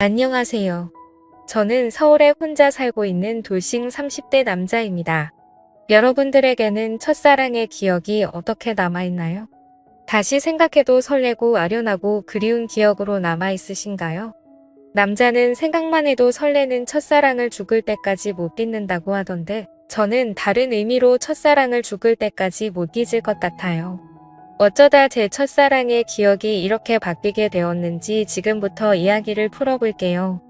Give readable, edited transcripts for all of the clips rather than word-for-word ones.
안녕하세요. 저는 서울에 혼자 살고 있는 돌싱 30대 남자입니다. 여러분들에게는 첫사랑의 기억이 어떻게 남아있나요? 다시 생각해도 설레고 아련하고 그리운 기억으로 남아있으신가요? 남자는 생각만 해도 설레는 첫사랑을 죽을 때까지 못 잊는다고 하던데 저는 다른 의미로 첫사랑을 죽을 때까지 못 잊을 것 같아요. 어쩌다 제 첫사랑의 기억이 이렇게 바뀌게 되었는지 지금부터 이야기를 풀어볼게요.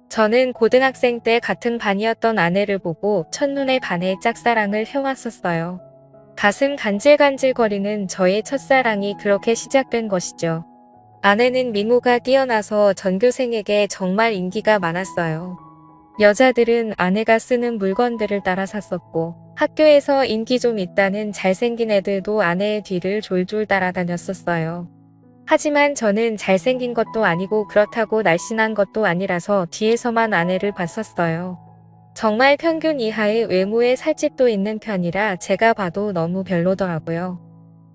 저는 고등학생 때 같은 반이었던 아내를 보고 첫눈에 반해 짝사랑을 해왔었어요. 가슴 간질간질거리는 저의 첫사랑이 그렇게 시작된 것이죠. 아내는 미모가 뛰어나서 전교생에게 정말 인기가 많았어요. 여자들은 아내가 쓰는 물건들을 따라 샀었고 학교에서 인기 좀 있다는 잘생긴 애들도 아내의 뒤를 졸졸 따라다녔었어요. 하지만 저는 잘생긴 것도 아니고 그렇다고 날씬한 것도 아니라서 뒤에서만 아내를 봤었어요. 정말 평균 이하의 외모에 살집도 있는 편이라 제가 봐도 너무 별로더라고요.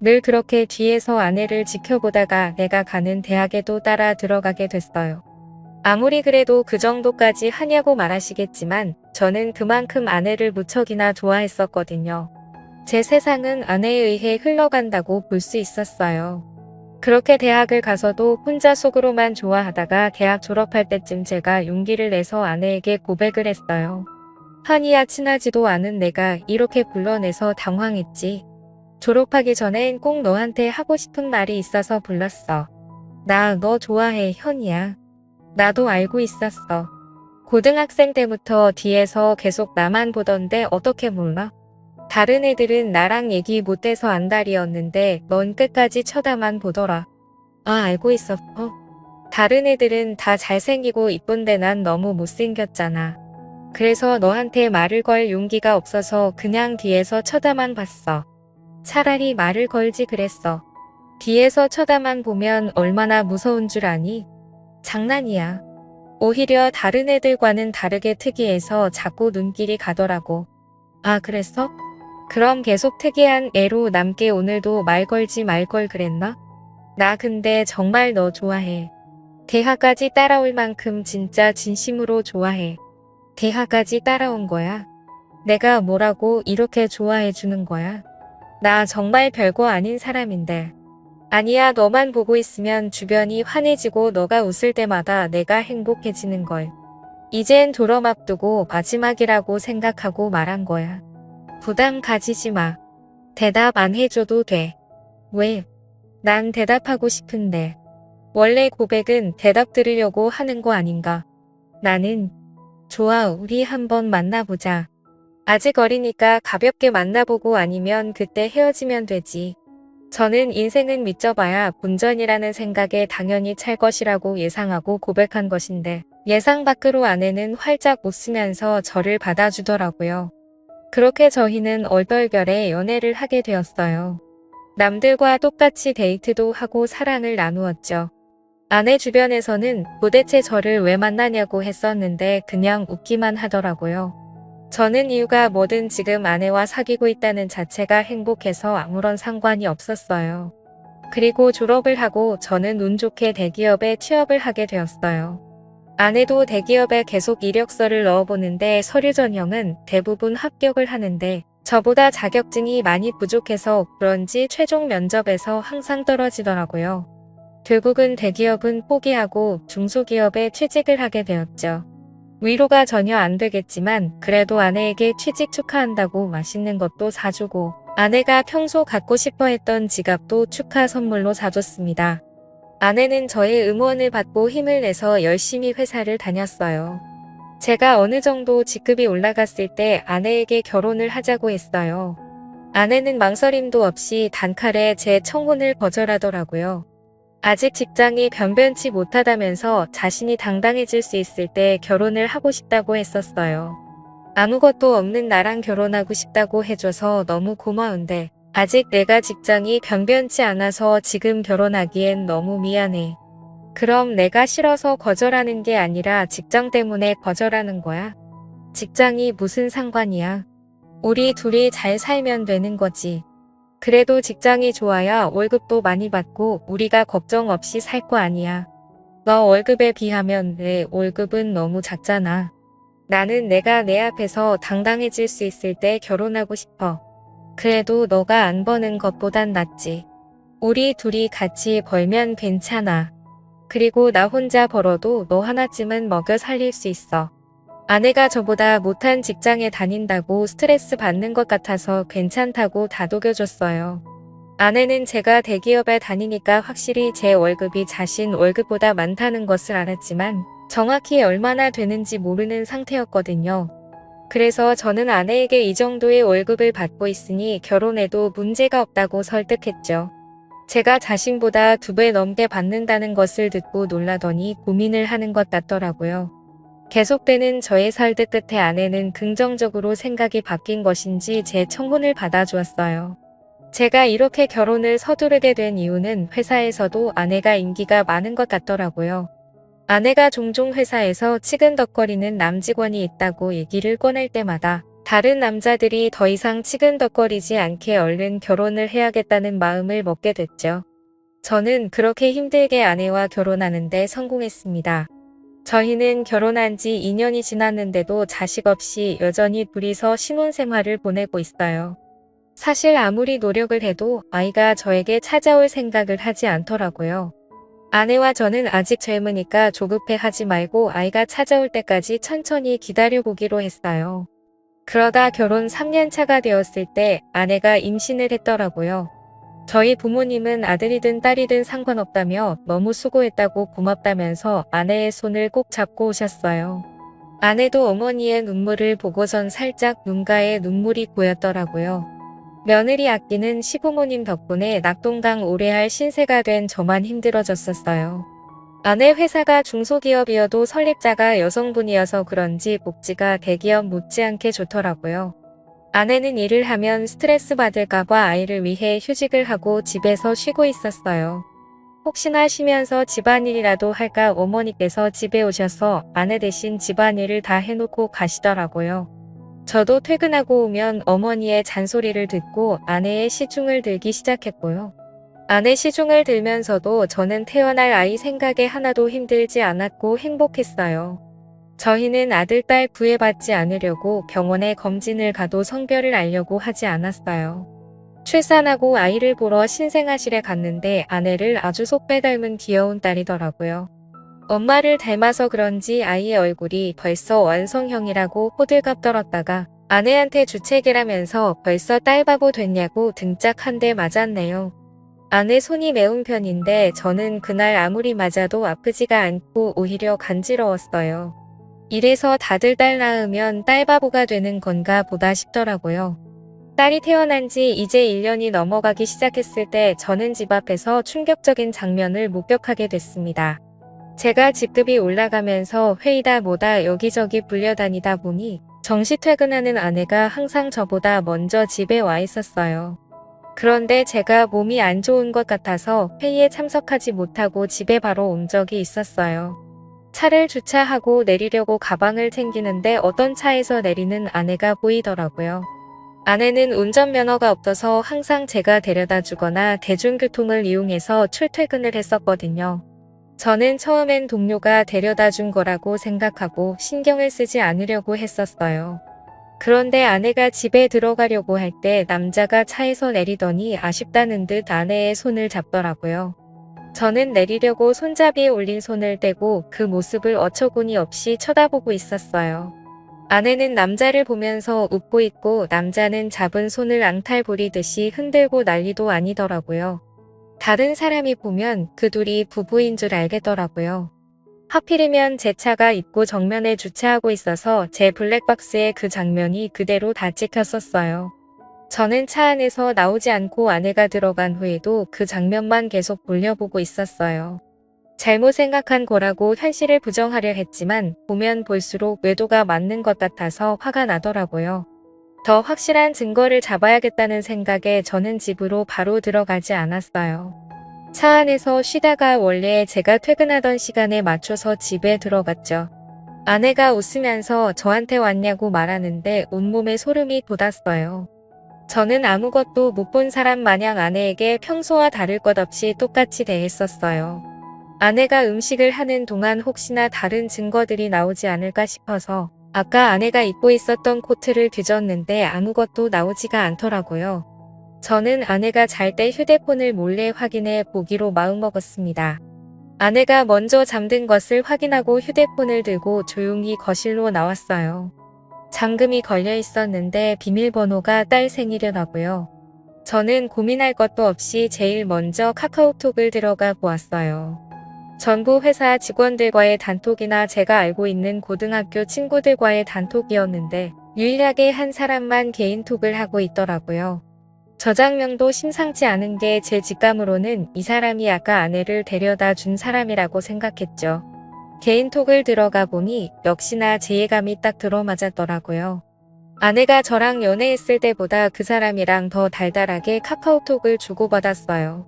늘 그렇게 뒤에서 아내를 지켜보다가 내가 가는 대학에도 따라 들어가게 됐어요. 아무리 그래도 그 정도까지 하냐고 말하시겠지만 저는 그만큼 아내를 무척이나 좋아했었거든요. 제 세상은 아내에 의해 흘러간다고 볼 수 있었어요. 그렇게 대학을 가서도 혼자 속으로만 좋아하다가 대학 졸업할 때쯤 제가 용기를 내서 아내에게 고백을 했어요. 한이야, 친하지도 않은 내가 이렇게 불러내서 당황했지. 졸업하기 전엔 꼭 너한테 하고 싶은 말이 있어서 불렀어. 나 너 좋아해, 현이야. 나도 알고 있었어. 고등학생 때부터 뒤에서 계속 나만 보던데 어떻게 몰라? 다른 애들은 나랑 얘기 못해서 안달이었는데 넌 끝까지 쳐다만 보더라. 아, 알고 있었어. 다른 애들은 다 잘생기고 이쁜데 난 너무 못생겼잖아. 그래서 너한테 말을 걸 용기가 없어서 그냥 뒤에서 쳐다만 봤어. 차라리 말을 걸지 그랬어. 뒤에서 쳐다만 보면 얼마나 무서운 줄 아니? 장난이야. 오히려 다른 애들과는 다르게 특이해서 자꾸 눈길이 가더라고. 아, 그랬어? 그럼 계속 특이한 애로 남게 오늘도 말 걸지 말 걸 그랬나? 나 근데 정말 너 좋아해. 대하까지 따라올 만큼 진짜 진심으로 좋아해. 대하까지 따라온 거야. 내가 뭐라고 이렇게 좋아해 주는 거야? 나 정말 별거 아닌 사람인데. 아니야, 너만 보고 있으면 주변이 환해지고 너가 웃을 때마다 내가 행복해지는걸. 이젠 졸업 앞두고 마지막이라고 생각하고 말한 거야. 부담 가지지 마. 대답 안 해줘도 돼. 왜? 난 대답하고 싶은데. 원래 고백은 대답 들으려고 하는 거 아닌가? 나는 좋아, 우리 한번 만나보자. 아직 어리니까 가볍게 만나보고 아니면 그때 헤어지면 되지. 저는 인생은 믿져봐야 본전이라는 생각에 당연히 찰 것이라고 예상하고 고백한 것인데 예상 밖으로 아내는 활짝 웃으면서 저를 받아주더라고요. 그렇게 저희는 얼떨결에 연애를 하게 되었어요. 남들과 똑같이 데이트도 하고 사랑을 나누었죠. 아내 주변에서는 도대체 저를 왜 만나냐고 했었는데 그냥 웃기만 하더라고요. 저는 이유가 뭐든 지금 아내와 사귀고 있다는 자체가 행복해서 아무런 상관이 없었어요. 그리고 졸업을 하고 저는 운 좋게 대기업에 취업을 하게 되었어요. 아내도 대기업에 계속 이력서를 넣어보는데 서류 전형은 대부분 합격을 하는데 저보다 자격증이 많이 부족해서 그런지 최종 면접에서 항상 떨어지더라고요. 결국은 대기업은 포기하고 중소기업에 취직을 하게 되었죠. 위로가 전혀 안 되겠지만 그래도 아내에게 취직 축하한다고 맛있는 것도 사주고 아내가 평소 갖고 싶어 했던 지갑도 축하 선물로 사줬습니다. 아내는 저의 응원을 받고 힘을 내서 열심히 회사를 다녔어요. 제가 어느 정도 직급이 올라갔을 때 아내에게 결혼을 하자고 했어요. 아내는 망설임도 없이 단칼에 제 청혼을 거절하더라고요. 아직 직장이 변변치 못하다면서 자신이 당당해질 수 있을 때 결혼을 하고 싶다고 했었어요. 아무것도 없는 나랑 결혼하고 싶다고 해줘서 너무 고마운데 아직 내가 직장이 변변치 않아서 지금 결혼하기엔 너무 미안해. 그럼 내가 싫어서 거절하는 게 아니라 직장 때문에 거절하는 거야? 직장이 무슨 상관이야? 우리 둘이 잘 살면 되는 거지. 그래도 직장이 좋아야 월급도 많이 받고 우리가 걱정 없이 살 거 아니야. 너 월급에 비하면 내 월급은 너무 작잖아. 나는 내가 내 앞에서 당당해질 수 있을 때 결혼하고 싶어. 그래도 너가 안 버는 것보단 낫지. 우리 둘이 같이 벌면 괜찮아. 그리고 나 혼자 벌어도 너 하나쯤은 먹여 살릴 수 있어. 아내가 저보다 못한 직장에 다닌다고 스트레스 받는 것 같아서 괜찮다고 다독여줬어요. 아내는 제가 대기업에 다니니까 확실히 제 월급이 자신 월급보다 많다는 것을 알았지만 정확히 얼마나 되는지 모르는 상태였거든요. 그래서 저는 아내에게 이 정도의 월급을 받고 있으니 결혼해도 문제가 없다고 설득했죠. 제가 자신보다 2배 넘게 받는다는 것을 듣고 놀라더니 고민을 하는 것 같더라고요. 계속되는 저의 설득 끝에 아내는 긍정적으로 생각이 바뀐 것인지 제 청혼을 받아주었어요. 제가 이렇게 결혼을 서두르게 된 이유는 회사에서도 아내가 인기가 많은 것 같더라고요. 아내가 종종 회사에서 치근덕거리는 남직원이 있다고 얘기를 꺼낼 때마다 다른 남자들이 더 이상 치근덕거리지 않게 얼른 결혼을 해야겠다는 마음을 먹게 됐죠. 저는 그렇게 힘들게 아내와 결혼하는데 성공했습니다. 저희는 결혼한 지 2년이 지났는데도 자식 없이 여전히 둘이서 신혼생활을 보내고 있어요. 사실 아무리 노력을 해도 아이가 저에게 찾아올 생각을 하지 않더라고요. 아내와 저는 아직 젊으니까 조급해 하지 말고 아이가 찾아올 때까지 천천히 기다려보기로 했어요. 그러다 결혼 3년 차가 되었을 때 아내가 임신을 했더라고요. 저희 부모님은 아들이든 딸이든 상관없다며 너무 수고했다고 고맙다면서 아내의 손을 꼭 잡고 오셨어요. 아내도 어머니의 눈물을 보고선 살짝 눈가에 눈물이 고였더라고요. 며느리 아끼는 시부모님 덕분에 낙동강 오래할 신세가 된 저만 힘들어졌었어요. 아내 회사가 중소기업이어도 설립자가 여성분이어서 그런지 복지가 대기업 못지않게 좋더라고요. 아내는 일을 하면 스트레스 받을까봐 아이를 위해 휴직을 하고 집에서 쉬고 있었어요. 혹시나 쉬면서 집안일이라도 할까 어머니께서 집에 오셔서 아내 대신 집안일을 다 해놓고 가시더라고요. 저도 퇴근하고 오면 어머니의 잔소리를 듣고 아내의 시중을 들기 시작했고요. 아내 시중을 들면서도 저는 태어날 아이 생각에 하나도 힘들지 않았고 행복했어요. 저희는 아들, 딸 구애받지 않으려고 병원에 검진을 가도 성별을 알려고 하지 않았어요. 출산하고 아이를 보러 신생아실에 갔는데 아내를 아주 속 빼닮은 귀여운 딸이더라고요. 엄마를 닮아서 그런지 아이의 얼굴이 벌써 완성형이라고 호들갑 떨었다가 아내한테 주책이라면서 벌써 딸바보 됐냐고 등짝 한 대 맞았네요. 아내 손이 매운 편인데 저는 그날 아무리 맞아도 아프지가 않고 오히려 간지러웠어요. 이래서 다들 딸 낳으면 딸바보가 되는 건가 보다 싶더라고요. 딸이 태어난 지 이제 1년이 넘어가기 시작했을 때 저는 집 앞에서 충격적인 장면을 목격하게 됐습니다. 제가 직급이 올라가면서 회의다 뭐다 여기저기 불려다니다 보니 정시 퇴근하는 아내가 항상 저보다 먼저 집에 와 있었어요. 그런데 제가 몸이 안 좋은 것 같아서 회의에 참석하지 못하고 집에 바로 온 적이 있었어요. 차를 주차하고 내리려고 가방을 챙기는데 어떤 차에서 내리는 아내가 보이더라고요. 아내는 운전면허가 없어서 항상 제가 데려다 주거나 대중교통을 이용해서 출퇴근을 했었거든요. 저는 처음엔 동료가 데려다 준 거라고 생각하고 신경을 쓰지 않으려고 했었어요. 그런데 아내가 집에 들어가려고 할 때 남자가 차에서 내리더니 아쉽다는 듯 아내의 손을 잡더라고요. 저는 내리려고 손잡이에 올린 손을 떼고 그 모습을 어처구니 없이 쳐다보고 있었어요. 아내는 남자를 보면서 웃고 있고 남자는 잡은 손을 앙탈 부리듯이 흔들고 난리도 아니더라고요. 다른 사람이 보면 그 둘이 부부인 줄 알겠더라고요. 하필이면 제 차가 입구 정면에 주차하고 있어서 제 블랙박스에 그 장면이 그대로 다 찍혔었어요. 저는 차 안에서 나오지 않고 아내가 들어간 후에도 그 장면만 계속 돌려보고 있었어요. 잘못 생각한 거라고 현실을 부정하려 했지만 보면 볼수록 외도가 맞는 것 같아서 화가 나더라고요. 더 확실한 증거를 잡아야겠다는 생각에 저는 집으로 바로 들어가지 않았어요. 차 안에서 쉬다가 원래 제가 퇴근하던 시간에 맞춰서 집에 들어갔죠. 아내가 웃으면서 저한테 왔냐고 말하는데 온몸에 소름이 돋았어요. 저는 아무것도 못 본 사람 마냥 아내에게 평소와 다를 것 없이 똑같이 대했었어요. 아내가 음식을 하는 동안 혹시나 다른 증거들이 나오지 않을까 싶어서 아까 아내가 입고 있었던 코트를 뒤졌는데 아무것도 나오지가 않더라고요. 저는 아내가 잘 때 휴대폰을 몰래 확인해 보기로 마음먹었습니다. 아내가 먼저 잠든 것을 확인하고 휴대폰을 들고 조용히 거실로 나왔어요. 잠금이 걸려 있었는데 비밀번호가 딸 생일이라고요. 저는 고민할 것도 없이 제일 먼저 카카오톡을 들어가 보았어요. 전부 회사 직원들과의 단톡이나 제가 알고 있는 고등학교 친구들과의 단톡이었는데 유일하게 한 사람만 개인톡을 하고 있더라고요. 저장명도 심상치 않은 게 제 직감으로는 이 사람이 아까 아내를 데려다 준 사람이라고 생각했죠. 개인톡을 들어가 보니 역시나 제 예감이 딱 들어맞았더라고요. 아내가 저랑 연애했을 때보다 그 사람이랑 더 달달하게 카카오톡을 주고받았어요.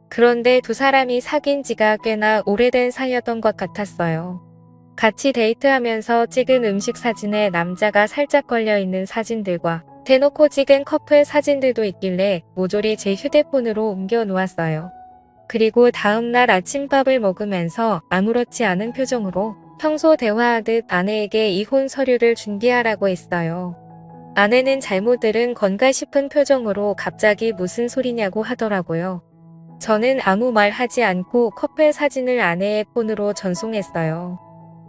그런데 두 사람이 사귄 지가 꽤나 오래된 사이였던 것 같았어요. 같이 데이트하면서 찍은 음식 사진에 남자가 살짝 걸려있는 사진들과 대놓고 찍은 커플 사진들도 있길래 모조리 제 휴대폰으로 옮겨 놓았어요. 그리고 다음날 아침밥을 먹으면서 아무렇지 않은 표정으로 평소 대화하듯 아내에게 이혼 서류를 준비하라고 했어요. 아내는 잘못 들은 건가 싶은 표정으로 갑자기 무슨 소리냐고 하더라고요. 저는 아무 말 하지 않고 커플 사진을 아내의 폰으로 전송했어요.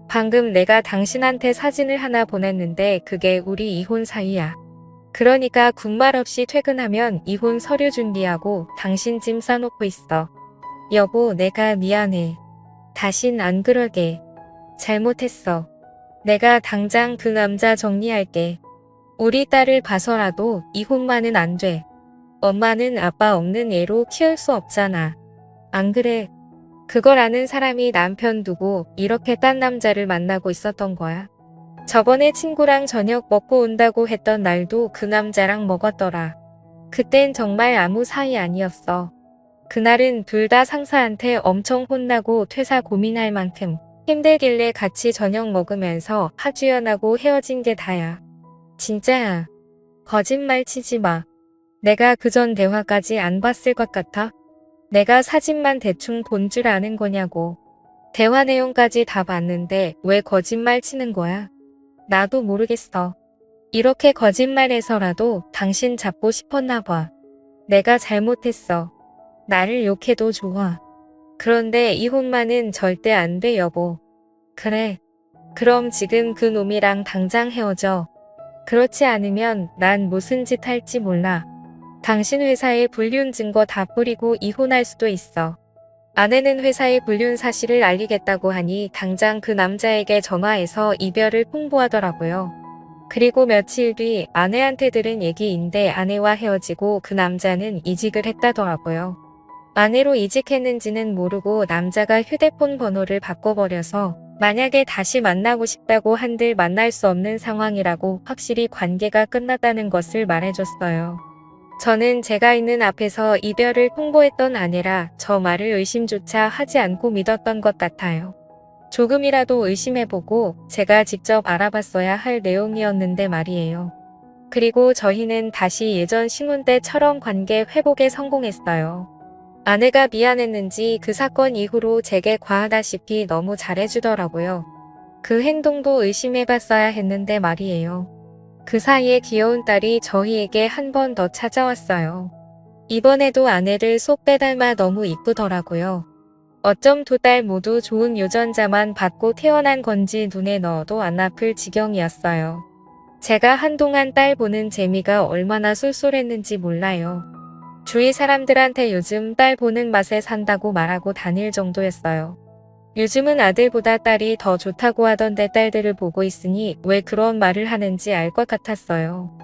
방금 내가 당신한테 사진을 하나 보냈는데 그게 우리 이혼 사유야. 그러니까 군말 없이 퇴근하면 이혼 서류 준비하고 당신 짐 싸놓고 있어. 여보, 내가 미안해. 다신 안 그러게. 잘못했어. 내가 당장 그 남자 정리할게. 우리 딸을 봐서라도 이혼만은 안 돼. 엄마는 아빠 없는 애로 키울 수 없잖아. 안 그래? 그걸 아는 사람이 남편 두고 이렇게 딴 남자를 만나고 있었던 거야. 저번에 친구랑 저녁 먹고 온다고 했던 날도 그 남자랑 먹었더라. 그땐 정말 아무 사이 아니었어. 그날은 둘 다 상사한테 엄청 혼나고 퇴사 고민할 만큼 힘들길래 같이 저녁 먹으면서 하주연하고 헤어진 게 다야. 진짜야. 거짓말 치지 마. 내가 그전 대화까지 안 봤을 것 같아? 내가 사진만 대충 본 줄 아는 거냐고. 대화 내용까지 다 봤는데 왜 거짓말 치는 거야? 나도 모르겠어. 이렇게 거짓말해서라도 당신 잡고 싶었나 봐. 내가 잘못했어. 나를 욕해도 좋아. 그런데 이혼만은 절대 안 돼, 여보. 그래. 그럼 지금 그 놈이랑 당장 헤어져. 그렇지 않으면 난 무슨 짓 할지 몰라. 당신 회사에 불륜 증거 다 뿌리고 이혼할 수도 있어. 아내는 회사에 불륜 사실을 알리겠다고 하니 당장 그 남자에게 전화해서 이별을 통보하더라고요. 그리고 며칠 뒤 아내한테 들은 얘기인데 아내와 헤어지고 그 남자는 이직을 했다더라고요. 아내로 이직했는지는 모르고 남자가 휴대폰 번호를 바꿔버려서 만약에 다시 만나고 싶다고 한들 만날 수 없는 상황이라고 확실히 관계가 끝났다는 것을 말해줬어요. 저는 제가 있는 앞에서 이별을 통보했던 아내라 저 말을 의심조차 하지 않고 믿었던 것 같아요. 조금이라도 의심해보고 제가 직접 알아봤어야 할 내용이었는데 말이에요. 그리고 저희는 다시 예전 신혼 때처럼 관계 회복에 성공했어요. 아내가 미안했는지 그 사건 이후로 제게 과하다시피 너무 잘해주더라고요. 그 행동도 의심해봤어야 했는데 말이에요. 그 사이에 귀여운 딸이 저희에게 한 번 더 찾아왔어요. 이번에도 아내를 쏙 빼닮아 너무 이쁘더라고요. 어쩜 두 딸 모두 좋은 유전자만 받고 태어난 건지 눈에 넣어도 안 아플 지경이었어요. 제가 한동안 딸 보는 재미가 얼마나 쏠쏠했는지 몰라요. 주위 사람들한테 요즘 딸 보는 맛에 산다고 말하고 다닐 정도였어요. 요즘은 아들보다 딸이 더 좋다고 하던데 딸들을 보고 있으니 왜 그런 말을 하는지 알 것 같았어요.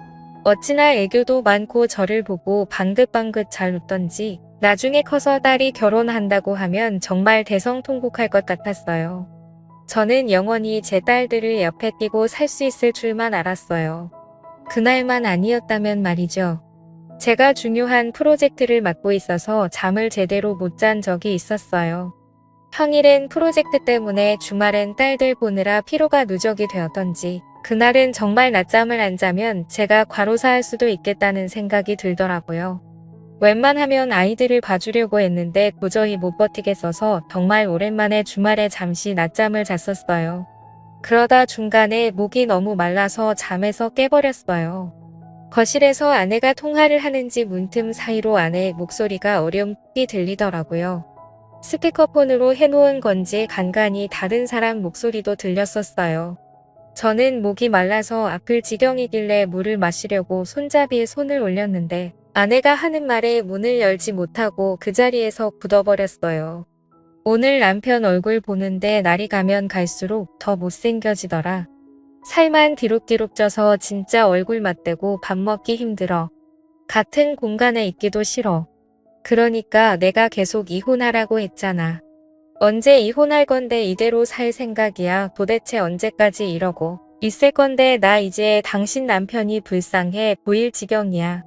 어찌나 애교도 많고 저를 보고 방긋방긋 잘 웃던지 나중에 커서 딸이 결혼한다고 하면 정말 대성통곡할 것 같았어요. 저는 영원히 제 딸들을 옆에 끼고 살 수 있을 줄만 알았어요. 그날만 아니었다면 말이죠. 제가 중요한 프로젝트를 맡고 있어서 잠을 제대로 못 잔 적이 있었어요. 평일엔 프로젝트 때문에 주말엔 딸들 보느라 피로가 누적이 되었던지 그날은 정말 낮잠을 안 자면 제가 과로사할 수도 있겠다는 생각이 들더라고요. 웬만하면 아이들을 봐주려고 했는데 도저히 못 버티겠어서 정말 오랜만에 주말에 잠시 낮잠을 잤었어요. 그러다 중간에 목이 너무 말라서 잠에서 깨버렸어요. 거실에서 아내가 통화를 하는지 문틈 사이로 아내의 목소리가 어렴풋이 들리더라고요. 스피커폰으로 해놓은 건지 간간히 다른 사람 목소리도 들렸었어요. 저는 목이 말라서 아플 지경이길래 물을 마시려고 손잡이에 손을 올렸는데 아내가 하는 말에 문을 열지 못하고 그 자리에서 굳어버렸어요. 오늘 남편 얼굴 보는데 날이 가면 갈수록 더 못생겨지더라. 살만 뒤룩뒤룩 쪄서 진짜 얼굴 맞대고 밥 먹기 힘들어. 같은 공간에 있기도 싫어. 그러니까 내가 계속 이혼하라고 했잖아. 언제 이혼할 건데 이대로 살 생각이야. 도대체 언제까지 이러고 있을 건데 나 이제 당신 남편이 불쌍해 보일 지경이야.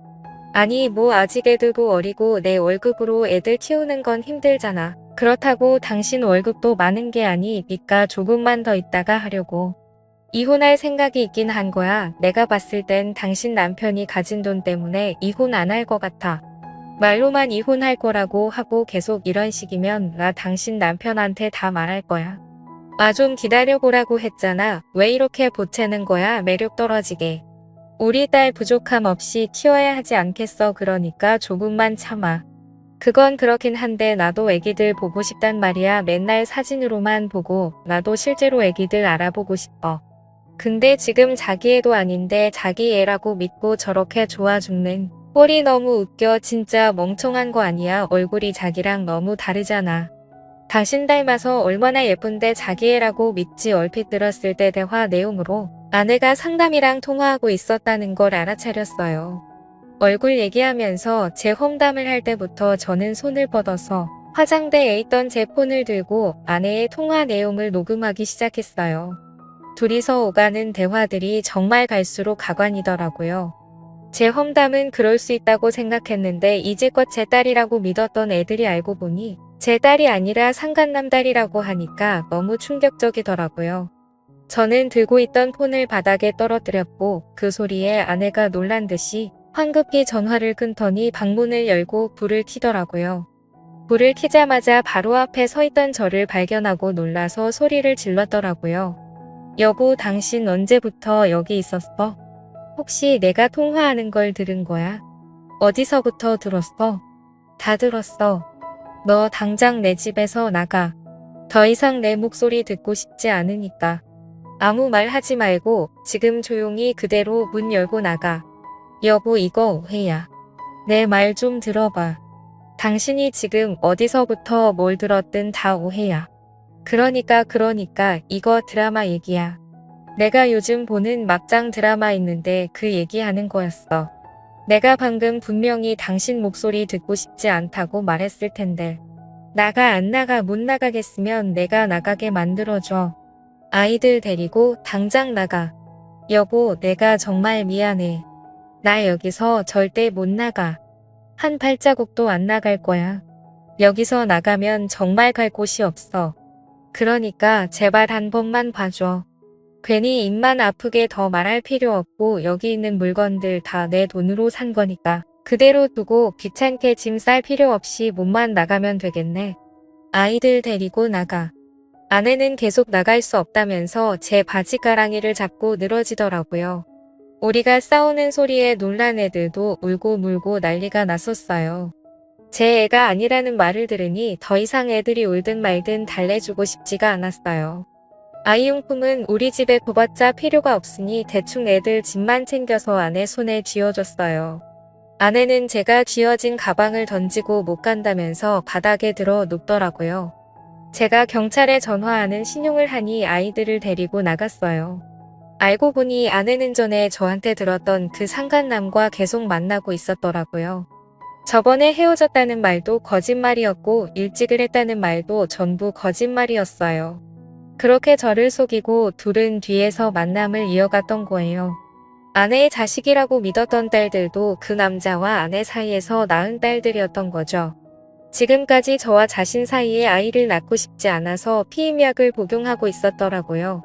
아니 뭐 아직 애들도 어리고 내 월급으로 애들 키우는 건 힘들잖아. 그렇다고 당신 월급도 많은 게 아니니까 조금만 더 있다가 하려고. 이혼할 생각이 있긴 한 거야. 내가 봤을 땐 당신 남편이 가진 돈 때문에 이혼 안 할 것 같아. 말로만 이혼할 거라고 하고 계속 이런 식이면 나 당신 남편한테 다 말할 거야. 아 좀 기다려보라고 했잖아. 왜 이렇게 보채는 거야? 매력 떨어지게. 우리 딸 부족함 없이 키워야 하지 않겠어. 그러니까 조금만 참아. 그건 그렇긴 한데 나도 애기들 보고 싶단 말이야. 맨날 사진으로만 보고 나도 실제로 애기들 알아보고 싶어. 근데 지금 자기 애도 아닌데 자기 애라고 믿고 저렇게 좋아 죽는 꼴이 너무 웃겨. 진짜 멍청한 거 아니야. 얼굴이 자기랑 너무 다르잖아. 당신 닮아서 얼마나 예쁜데 자기 애라고 믿지. 얼핏 들었을 때 대화 내용으로 아내가 상담이랑 통화하고 있었다는 걸 알아차렸어요. 얼굴 얘기하면서 제 험담을 할 때부터 저는 손을 뻗어서 화장대에 있던 제 폰을 들고 아내의 통화 내용을 녹음하기 시작했어요. 둘이서 오가는 대화들이 정말 갈수록 가관이더라고요. 제 험담은 그럴 수 있다고 생각했는데 이제껏 제 딸이라고 믿었던 애들이 알고 보니 제 딸이 아니라 상간남 딸이라고 하니까 너무 충격적이더라고요. 저는 들고 있던 폰을 바닥에 떨어뜨렸고 그 소리에 아내가 놀란 듯이 황급히 전화를 끊더니 방문을 열고 불을 켜더라고요. 불을 켜자마자 바로 앞에 서 있던 저를 발견하고 놀라서 소리를 질렀더라고요. 여보, 당신 언제부터 여기 있었어? 혹시 내가 통화하는 걸 들은 거야? 어디서부터 들었어? 다 들었어. 너 당장 내 집에서 나가. 더 이상 내 목소리 듣고 싶지 않으니까. 아무 말 하지 말고 지금 조용히 그대로 문 열고 나가. 여보, 이거 오해야. 내 말 좀 들어봐. 당신이 지금 어디서부터 뭘 들었든 다 오해야. 그러니까 이거 드라마 얘기야. 내가 요즘 보는 막장 드라마 있는데 그 얘기하는 거였어. 내가 방금 분명히 당신 목소리 듣고 싶지 않다고 말했을 텐데. 나가 안 나가. 못 나가겠으면 내가 나가게 만들어줘. 아이들 데리고 당장 나가. 여보, 내가 정말 미안해. 나 여기서 절대 못 나가. 한 발자국도 안 나갈 거야. 여기서 나가면 정말 갈 곳이 없어. 그러니까 제발 한 번만 봐줘. 괜히 입만 아프게 더 말할 필요 없고 여기 있는 물건들 다 내 돈으로 산 거니까 그대로 두고 귀찮게 짐 쌀 필요 없이 몸만 나가면 되겠네. 아이들 데리고 나가. 아내는 계속 나갈 수 없다면서 제 바지가랑이를 잡고 늘어지더라고요. 우리가 싸우는 소리에 놀란 애들도 울고 물고 난리가 났었어요. 제 애가 아니라는 말을 들으니 더 이상 애들이 울든 말든 달래주고 싶지가 않았어요. 아이용품은 우리 집에 둬봤자 필요가 없으니 대충 애들 짐만 챙겨서 아내 손에 쥐어줬어요. 아내는 제가 쥐어진 가방을 던지고 못 간다면서 바닥에 들어 눕더라고요. 제가 경찰에 전화하는 신용을 하니 아이들을 데리고 나갔어요. 알고 보니 아내는 전에 저한테 들었던 그 상간남과 계속 만나고 있었더라고요. 저번에 헤어졌다는 말도 거짓말이었고 일찍을 했다는 말도 전부 거짓말이었어요. 그렇게 저를 속이고 둘은 뒤에서 만남을 이어갔던 거예요. 아내의 자식이라고 믿었던 딸들도 그 남자와 아내 사이에서 낳은 딸들이었던 거죠. 지금까지 저와 자신 사이에 아이를 낳고 싶지 않아서 피임약을 복용하고 있었더라고요.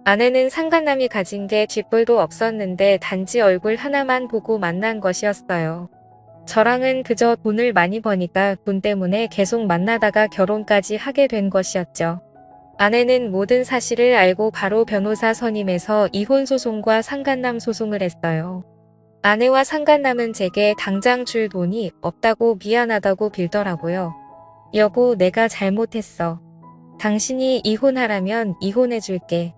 아내는 상간남이 가진 게 쥐뿔도 없었는데 단지 얼굴 하나만 보고 만난 것이었어요. 저랑은 그저 돈을 많이 버니까 돈 때문에 계속 만나다가 결혼까지 하게 된 것이었죠. 아내는 모든 사실을 알고 바로 변호사 선임해서 이혼 소송과 상간남 소송을 했어요. 아내와 상간남은 제게 당장 줄 돈이 없다고 미안하다고 빌더라고요. 여보, 내가 잘못했어. 당신이 이혼하라면 이혼해줄게.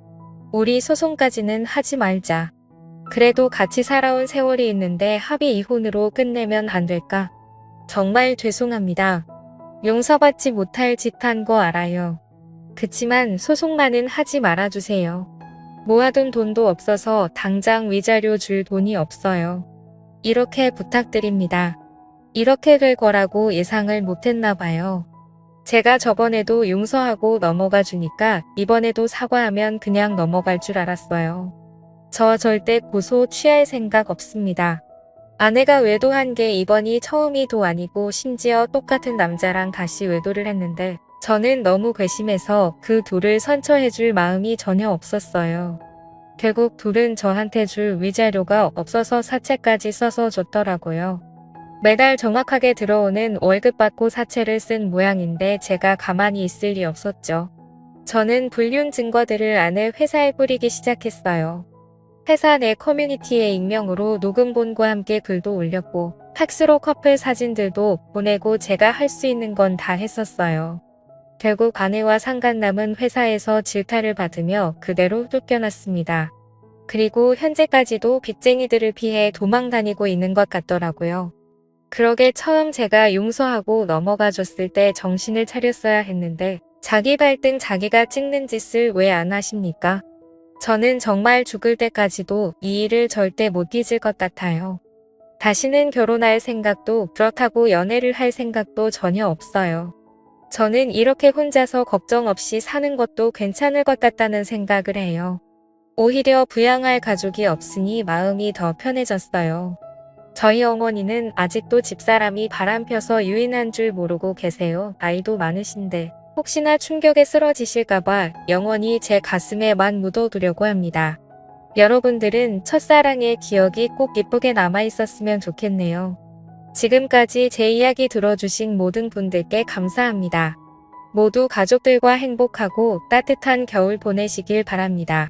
우리 소송까지는 하지 말자. 그래도 같이 살아온 세월이 있는데 합의 이혼으로 끝내면 안 될까? 정말 죄송합니다. 용서받지 못할 짓 한 거 알아요. 그치만 소송만은 하지 말아주세요. 모아둔 돈도 없어서 당장 위자료 줄 돈이 없어요. 이렇게 부탁드립니다. 이렇게 될 거라고 예상을 못했나 봐요. 제가 저번에도 용서하고 넘어가 주니까 이번에도 사과하면 그냥 넘어갈 줄 알았어요. 저 절대 고소 취할 생각 없습니다. 아내가 외도한 게 이번이 처음이도 아니고 심지어 똑같은 남자랑 다시 외도를 했는데 저는 너무 괘씸해서 그 둘을 선처해줄 마음이 전혀 없었어요. 결국 둘은 저한테 줄 위자료가 없어서 사채까지 써서 줬더라고요. 매달 정확하게 들어오는 월급 받고 사채를 쓴 모양인데 제가 가만히 있을 리 없었죠. 저는 불륜 증거들을 아내 회사에 뿌리기 시작했어요. 회사 내 커뮤니티에 익명으로 녹음본과 함께 글도 올렸고 팩스로 커플 사진들도 보내고 제가 할 수 있는 건 다 했었어요. 결국 아내와 상간남은 회사에서 질타를 받으며 그대로 쫓겨났습니다. 그리고 현재까지도 빚쟁이들을 피해 도망 다니고 있는 것 같더라고요. 그러게 처음 제가 용서하고 넘어가 줬을 때 정신을 차렸어야 했는데 자기 발등 자기가 찍는 짓을 왜 안 하십니까? 저는 정말 죽을 때까지도 이 일을 절대 못 잊을 것 같아요. 다시는 결혼할 생각도 그렇다고 연애를 할 생각도 전혀 없어요. 저는 이렇게 혼자서 걱정 없이 사는 것도 괜찮을 것 같다는 생각을 해요. 오히려 부양할 가족이 없으니 마음이 더 편해졌어요. 저희 어머니는 아직도 집사람이 바람펴서 유인한 줄 모르고 계세요. 나이도 많으신데 혹시나 충격에 쓰러지실까봐 영원히 제 가슴에만 묻어두려고 합니다. 여러분들은 첫사랑의 기억이 꼭 예쁘게 남아있었으면 좋겠네요. 지금까지 제 이야기 들어주신 모든 분들께 감사합니다. 모두 가족들과 행복하고 따뜻한 겨울 보내시길 바랍니다.